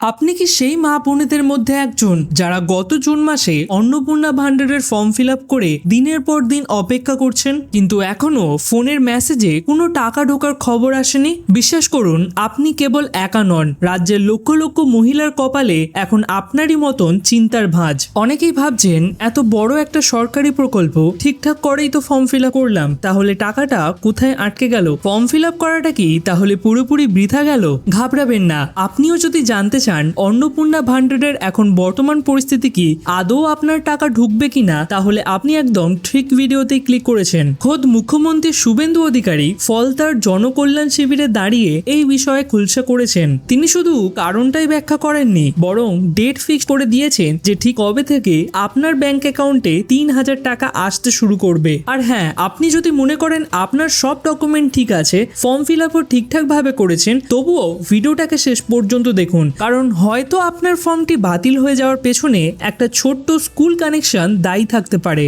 আপনি কি সেই মা বোনেদের মধ্যে একজন যারা গত জুন মাসে অন্নপূর্ণা ভান্ডারের ফর্ম ফিল আপ করে দিনের পর দিন অপেক্ষা করছেন, কিন্তু এখনো ফোনের মেসেজে কোনো টাকা ঢোকার খবর আসেনি? বিশ্বাস করুন, আপনি কেবল একা নন। রাজ্যের লক্ষ লক্ষ মহিলার কপালে এখন আপনারই মতন চিন্তার ভাঁজ। অনেকেই ভাবছেন, এত বড় একটা সরকারি প্রকল্প ঠিকঠাক করেই তো ফর্ম ফিল আপ করলাম, তাহলে টাকাটা কোথায় আটকে গেল? ফর্ম ফিল আপ করাটা কি তাহলে পুরোপুরি বৃথা গেল? ঘাবড়াবেন না। আপনিও যদি জানতে চান অন্নপূর্ণা ভান্ডারের এখন বর্তমান পরিস্থিতি কি, আদৌ আপনার টাকা ঢুকবে কিনা, তাহলে আপনি একদম ঠিক ভিডিওতে ক্লিক করেছেন। খোদ মুখ্যমন্ত্রী শুভেন্দু অধিকারী ফলতার জনকল্যাণ শিবিরে দাঁড়িয়ে এই বিষয়ে খুলসা করেছেন। তিনি শুধু কারণটাই ব্যাখ্যা করেননি, বরং ডেট ফিক্স করে দিয়েছেন যে ঠিক কবে থেকে আপনার ব্যাংক অ্যাকাউন্টে ৩,০০০ টাকা আসতে শুরু করবে। আর হ্যাঁ, আপনি যদি মনে করেন আপনার সব ডকুমেন্ট ঠিক আছে, ফর্ম ফিল আপও ঠিকঠাক ভাবে করেছেন, তবুও ভিডিওটাকে শেষ পর্যন্ত দেখুন, কারণ হয়তো আপনার ফর্মটি বাতিল হয়ে যাওয়ার পেছনে একটা ছোট্ট স্কুল কানেকশন দায়ী থাকতে পারে।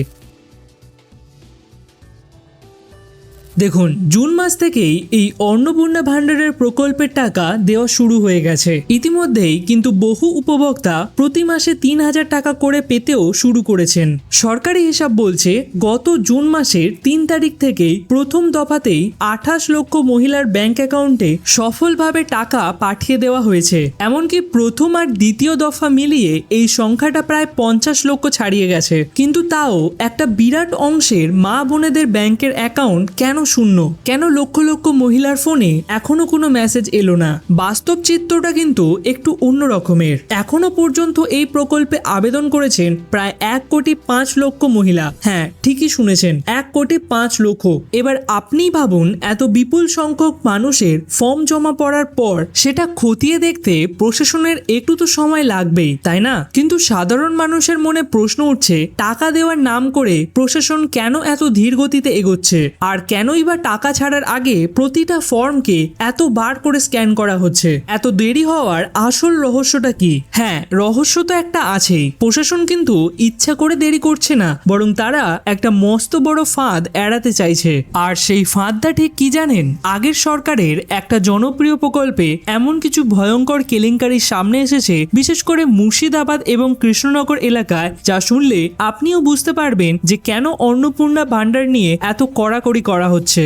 দেখুন, জুন মাস থেকেই এই অন্নপূর্ণা ভান্ডারের প্রকল্পের টাকা দেওয়া শুরু হয়ে গেছে ইতিমধ্যেই, কিন্তু বহু উপভোক্তা প্রতি মাসে ৩,০০০ টাকা করে পেতেও শুরু করেছেন। সরকারি হিসাব বলছে গত জুন মাসের ৩ তারিখ থেকেই প্রথম দফাতেই ২৮ লক্ষ মহিলার ব্যাংক অ্যাকাউন্টে সফলভাবে টাকা পাঠিয়ে দেওয়া হয়েছে। এমনকি প্রথম আর দ্বিতীয় দফা মিলিয়ে এই সংখ্যাটা প্রায় ৫০ লক্ষ ছাড়িয়ে গেছে। কিন্তু তাও একটা বিরাট অংশের মা বোনেদের ব্যাংকের অ্যাকাউন্ট কেন শূন্য? কেন লক্ষ লক্ষ মহিলার ফোনে এখনো কোনো মেসেজ এলো না? বাস্তব চিত্রটা কিন্তু একটু অন্য রকমের। এখনো পর্যন্ত এই প্রকল্পে আবেদন করেছেন প্রায় ১,৫,০০,০০০ মহিলা। হ্যাঁ, ঠিকই শুনেছেন, ১,৫,০০,০০০। এবার আপনিই ভাবুন, এত বিপুল সংখ্যক মানুষের ফর্ম জমা পড়ার পর সেটা খতিয়ে দেখতে প্রশাসনের একটু তো সময় লাগবেই, তাই না? কিন্তু সাধারণ মানুষের মনে প্রশ্ন উঠছে, টাকা দেওয়ার নাম করে প্রশাসন কেন এত ধীর গতিতে এগোচ্ছে? আর কেনই বা টাকা ছাড়ার আগে প্রতিটা ফর্মকে এতবার করে স্ক্যান করা হচ্ছে? এত দেরি হওয়ার আসল রহস্যটা কি? হ্যাঁ, রহস্য তো একটা আছেই। প্রশাসন কিন্তু ইচ্ছা করে দেরি করছে না, বরং তারা একটা মস্ত বড় ফাঁদ এড়াতে চাইছে। আর সেই ফাঁদটা ঠিক কি জানেন? আগের সরকারের একটা জনপ্রিয় প্রকল্পে এমন কিছু ভয়ঙ্কর কেলেঙ্কারির সামনে এসেছে, বিশেষ করে মুর্শিদাবাদ এবং কৃষ্ণনগর এলাকায়, যা শুনলে আপনিও বুঝতে পারবেন যে কেন অন্নপূর্ণা ভান্ডার নিয়ে এত কড়াকড়ি করা হচ্ছে।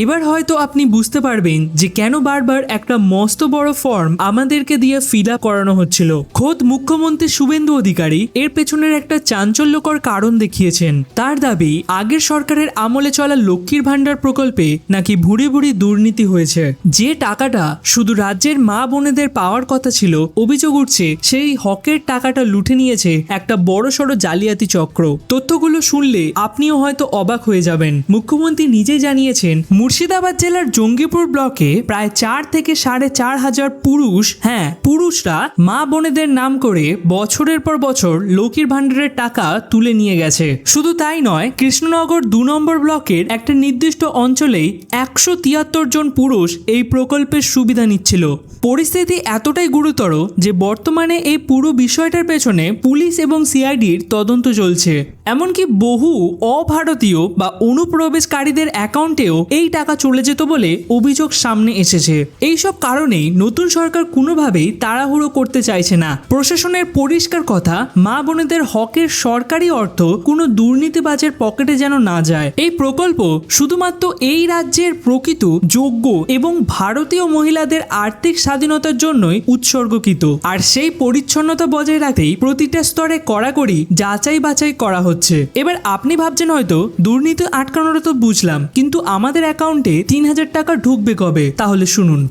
এবার হয়তো আপনি বুঝতে পারবেন যে কেন বারবার একটা মস্ত বড় ফর্ম আমাদেরকে দিয়ে ফিল আপ করানো হচ্ছিল। খোদ মুখ্যমন্ত্রী শুভেন্দু অধিকারী এর পেছনের একটা চাঞ্চল্যকর কারণ দেখিয়েছেন। তার দাবি, আগের সরকারের আমলে চলা লক্ষ্মীর ভান্ডার প্রকল্পে নাকি ভুরি ভুরি দুর্নীতি হয়েছে। যে টাকাটা শুধু রাজ্যের মা বোনেদের পাওয়ার কথা ছিল, অভিযোগ উঠছে সেই হকের টাকাটা লুটে নিয়েছে একটা বড়সড় জালিয়াতি চক্র। তথ্যগুলো শুনলে আপনিও হয়তো অবাক হয়ে যাবেন। মুখ্যমন্ত্রী নিজেই জানিয়েছেন, মুর্শিদাবাদ জেলার জঙ্গিপুর ব্লকে প্রায় ৪ থেকে ৫,৫০০ পুরুষ, হ্যাঁ পুরুষরা, মা বোনেদের নাম করে বছরের পর বছর লক্ষ্মীর ভান্ডারের টাকা তুলে নিয়ে গেছে। শুধু তাই নয়, কৃষ্ণনগর ২ নম্বর ব্লকের একটা নির্দিষ্ট অঞ্চলেই ১৭৩ জন পুরুষ এই প্রকল্পের সুবিধা নিচ্ছিল। পরিস্থিতি এতটাই গুরুতর যে বর্তমানে এই পুরো বিষয়টার পেছনে পুলিশ এবং সিআইডির তদন্ত চলছে। এমনকি বহু অভারতীয় বা অনুপ্রবেশকারীদের অ্যাকাউন্টেও এই টাকা চলে যেত বলে অভিযোগ সামনে এসেছে। এইসব কারণেই নতুন সরকার কোনোভাবেই তাড়াহুড়ো করতে চাইছে না। প্রশাসনের পরিষ্কার কথা, মা বোনেদের হকের সরকারি অর্থ কোনো দুর্নীতিবাজের পকেটে যেন না যায়। এই প্রকল্প শুধুমাত্র এই রাজ্যের প্রকৃত যোগ্য এবং ভারতীয় মহিলাদের আর্থিক স্বাধীনতার জন্যই উৎসর্গকৃত। আর সেই পরিচ্ছন্নতা বজায় রাখতেই প্রতিটা স্তরে কড়াকড়ি যাচাই বাছাই করা হচ্ছে। এবার আপনি ভাবছেন হয়তো, দুর্নীতি আটকানোটা তো বুঝলাম, কিন্তু আমাদের অ্যাকাউন্টে ৩,০০০ টাকা ঢুকবে কবে? তাহলে শুনুন।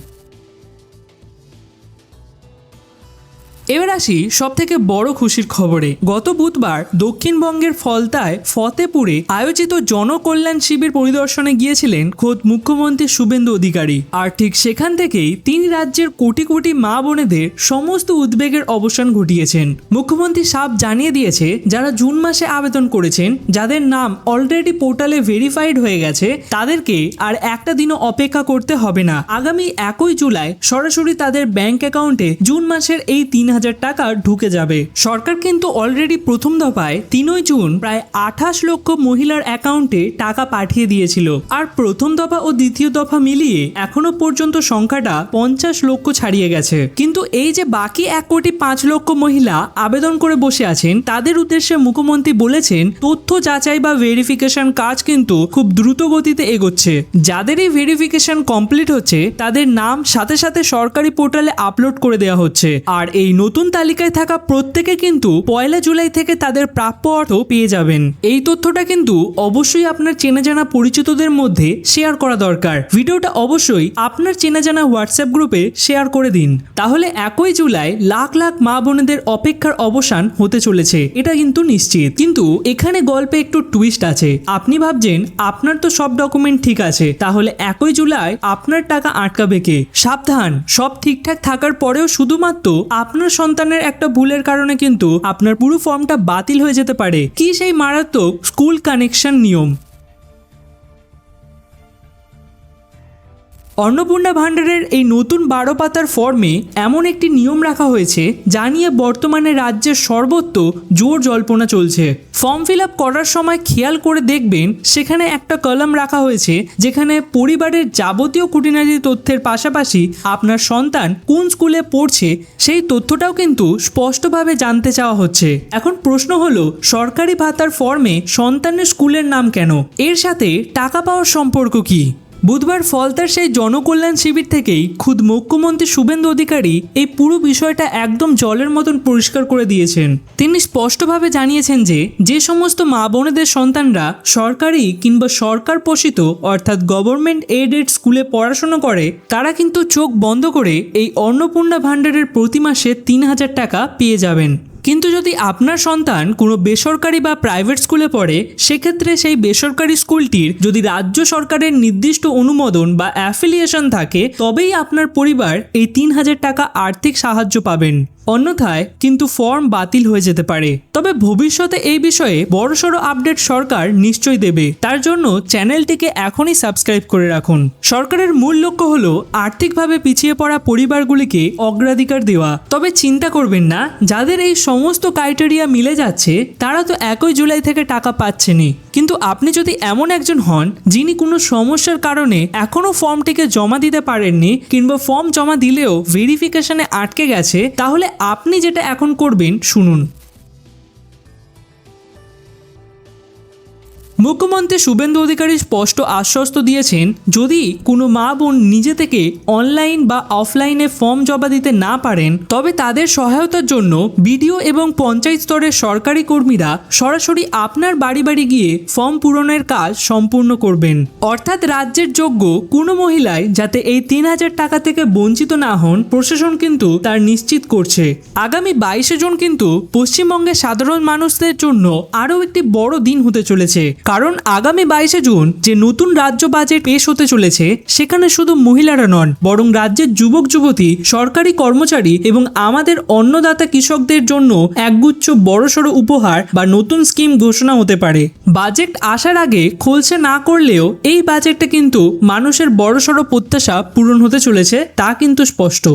এবার আসি সব থেকে বড় খুশির খবরে। গত বুধবার দক্ষিণবঙ্গের ফলতায় ফতেপুরে আয়োজিত জনকল্যাণ শিবির পরিদর্শনে গিয়েছিলেন খোদ মুখ্যমন্ত্রী শুভেন্দু অধিকারী। আর ঠিক সেখান থেকেই তিনি রাজ্যের কোটি কোটি মা বোনেদের সমস্ত উদ্বেগের অবসান ঘটিয়েছেন। মুখ্যমন্ত্রী সাফ জানিয়ে দিয়েছে, যারা জুন মাসে আবেদন করেছেন, যাদের নাম অলরেডি পোর্টালে ভেরিফাইড হয়ে গেছে, তাদেরকে আর একটা দিনও অপেক্ষা করতে হবে না। আগামী ১ জুলাই সরাসরি তাদের ব্যাংক অ্যাকাউন্টে জুন মাসের এই ৩,০০০ 3,000 টাকা ঢুকে যাবে। সরকার কিন্তু অলরেডি প্রথম দফায় 3 জুন প্রায় 28 লক্ষ মহিলার অ্যাকাউন্টে টাকা পাঠিয়ে দিয়েছিল। আর প্রথম দফা ও দ্বিতীয় দফা মিলিয়ে এখনো পর্যন্ত সংখ্যাটা 50 লক্ষ ছাড়িয়ে গেছে। কিন্তু এই যে বাকি 1,05,00,000 মহিলা আবেদন করে বসে আছেন, তাদের উদ্দেশ্যে মুখ্যমন্ত্রী বলেছেন তথ্য যাচাই বা ভেরিফিকেশন কাজ কিন্তু খুব দ্রুত গতিতে এগোচ্ছে। যাদের এই ভেরিফিকেশন কমপ্লিট হচ্ছে তাদের নাম সাথে সাথে সরকারি পোর্টালে আপলোড করে দেওয়া হচ্ছে। আর এই নতুন তালিকায় থাকা প্রত্যেকে কিন্তু 1 জুলাই থেকে তাদের প্রাপ্য অর্থ পেয়ে যাবেন। এই তথ্যটা কিন্তু অবশ্যই আপনার চেনা জানা পরিচিতদের মধ্যে শেয়ার করা দরকার। ভিডিওটা অবশ্যই আপনার চেনা জানা হোয়াটসঅ্যাপ গ্রুপে শেয়ার করে দিন। তাহলে 1 জুলাই লাখ লাখ মা বোনেদের অপেক্ষার অবসান হতে চলেছে, এটা কিন্তু নিশ্চিত। কিন্তু এখানে গল্পে একটু টুইস্ট আছে। আপনি ভাবছেন আপনার তো সব ডকুমেন্ট ঠিক আছে, তাহলে 1 জুলাই আপনার টাকা আটকাবে কে? সাবধান, সব ঠিকঠাক থাকার পরেও শুধুমাত্র আপনার সন্তানের একটা ভুলের কারণে কিন্তু আপনার পুরো ফর্মটা বাতিল হয়ে যেতে পারে। কি সেই মারাত্মক স্কুল কানেকশন নিয়ম! অন্নপূর্ণা ভান্ডারের এই নতুন 12 পাতার ফর্মে এমন একটি নিয়ম রাখা হয়েছে যা নিয়ে বর্তমানে রাজ্যের সর্বত্র জোর জল্পনা চলছে। ফর্ম ফিল আপ করার সময় খেয়াল করে দেখবেন সেখানে একটা কলাম রাখা হয়েছে যেখানে পরিবারের যাবতীয় খুঁটিনাটি তথ্যের পাশাপাশি আপনার সন্তান কোন স্কুলে পড়ছে সেই তথ্যটাও কিন্তু স্পষ্টভাবে জানতে চাওয়া হচ্ছে। এখন প্রশ্ন হলো, সরকারি ভাতার ফর্মে সন্তানের স্কুলের নাম কেন? এর সাথে টাকা পাওয়ার সম্পর্ক কি? বুধবার ফলতার সেই জনকল্যাণ শিবির থেকেই খুদ মুখ্যমন্ত্রী শুভেন্দু অধিকারী এই পুরো বিষয়টা একদম জলের মতন পরিষ্কার করে দিয়েছেন। তিনি স্পষ্টভাবে জানিয়েছেন যে সমস্ত মা বোনেদের সন্তানরা সরকারি কিংবা সরকার পোষিত অর্থাৎ গভর্নমেন্ট এডেড স্কুলে পড়াশোনা করে তারা কিন্তু চোখ বন্ধ করে এই অন্নপূর্ণা ভান্ডারের প্রতি মাসে 3,000 টাকা পেয়ে যাবেন। কিন্তু যদি আপনার সন্তান কোনো বেসরকারি বা প্রাইভেট স্কুলে পড়ে, সেক্ষেত্রে সেই বেসরকারি স্কুলটির যদি রাজ্য সরকারের নির্দিষ্ট অনুমোদন বা অ্যাফিলিয়েশন থাকে তবেই আপনার পরিবার এই 3,000 টাকা আর্থিক সাহায্য পাবেন। অন্যথায় কিন্তু ফর্ম বাতিল হয়ে যেতে পারে। তবে ভবিষ্যতে এই বিষয়ে বড়সড় আপডেট সরকার নিশ্চয়ই দেবে। তার জন্য চ্যানেলটিকে এখনই সাবস্ক্রাইব করে রাখুন। সরকারের মূল লক্ষ্য হলো আর্থিকভাবে পিছিয়ে পড়া পরিবারগুলিকে অগ্রাধিকার দেওয়া। তবে চিন্তা করবেন না, যাদের এই সমস্ত ক্রাইটেরিয়া মিলে যাচ্ছে তারা তো 1 জুলাই থেকে টাকা পাচ্ছেনই। কিন্তু আপনি যদি এমন একজন হন যিনি কোনো সমস্যার কারণে এখনো ফর্মটিকে জমা দিতে পারেননি কিংবা ফর্ম জমা দিলেও ভেরিফিকেশনে আটকে গেছে, তাহলে আপনি যেটা এখন করবেন শুনুন। মুখ্যমন্ত্রী শুভেন্দু অধিকারী স্পষ্ট আশ্বস্ত দিয়েছেন, যদি কোনো মা বোন নিজে থেকে অনলাইন বা অফলাইনে ফর্ম জমা দিতে না পারেন তবে তাদের সহায়তার জন্য বিডিও এবং পঞ্চায়েত স্তরের সরকারি কর্মীরা সরাসরি আপনার বাড়ি বাড়ি গিয়ে ফর্ম পূরণের কাজ সম্পূর্ণ করবেন। অর্থাৎ রাজ্যের যোগ্য কোনো মহিলাই যাতে এই 3,000 টাকা থেকে বঞ্চিত না হন, প্রশাসন কিন্তু তার নিশ্চিত করছে। আগামী 22 জুন কিন্তু পশ্চিমবঙ্গের সাধারণ মানুষদের জন্য আরও একটি বড় দিন হতে চলেছে। কারণ আগামী 22 জুন যে নতুন রাজ্য বাজেট পেশ হতে চলেছে সেখানে শুধু মহিলারা নন, বরং রাজ্যের যুবক যুবতী, সরকারি কর্মচারী এবং আমাদের অন্নদাতা কৃষকদের জন্য একগুচ্ছ বড়সড় উপহার বা নতুন স্কিম ঘোষণা হতে পারে। বাজেট আসার আগে খোলসা না করলেও এই বাজেটটা কিন্তু মানুষের বড়সড় প্রত্যাশা পূরণ হতে চলেছে, তা কিন্তু স্পষ্ট।